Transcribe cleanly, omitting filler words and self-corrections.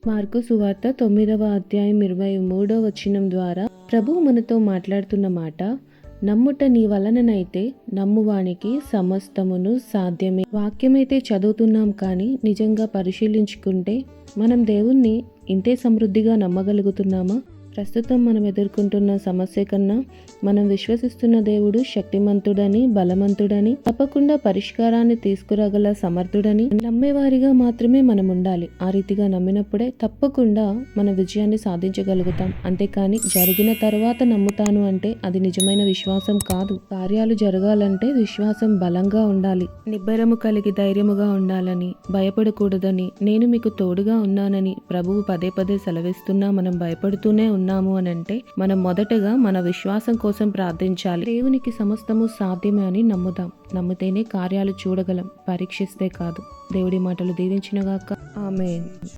Mark సువార్త 9వ అధ్యాయం 23వ వచనం ద్వారా ప్రభువు మనతో మాట్లాడుతున్న మాట, నమ్ముట నీ వలననైతే నమ్మువానికి సమస్తమును సాధ్యమే. వాక్యమైతే చదువుతున్నాం, కానీ నిజంగా పరిశీలించుకుంటే మనం దేవుణ్ణి ఇంతే సమృద్ధిగా నమ్మగలుగుతున్నామా? ప్రస్తుతం మనం ఎదుర్కొంటున్న సమస్య కన్నా మనం విశ్వసిస్తున్న దేవుడు శక్తిమంతుడని, బలవంతుడని, తప్పకుండా పరిష్కారాన్ని తీసుకురాగల సమర్థుడని నమ్మేవారిగా మాత్రమే మనం ఉండాలి. ఆ రీతిగా నమ్మినప్పుడే తప్పకుండా మన విజయాన్ని సాధించగలుగుతాం. అంతేకాని జరిగిన తర్వాత నమ్ముతాను అంటే అది నిజమైన విశ్వాసం కాదు. కార్యాలు జరగాలంటే విశ్వాసం బలంగా ఉండాలి. నిబ్బరము కలిగి ధైర్యముగా ఉండాలని, భయపడకూడదని, నేను మీకు తోడుగా ఉన్నానని ప్రభువు పదే పదే సెలవిస్తున్నా మనం భయపడుతూనే ఉన్నాము అని అంటే మనం మొదటగా మన విశ్వాసం కోసం ప్రార్థించాలి. దేవునికి సమస్తము సాధ్యమే అని నమ్ముదాం. నమ్మితేనే కార్యాలు చూడగలం, పరీక్షిస్తే కాదు. దేవుడి మాటలు దీవించినగాక. ఆమేన్.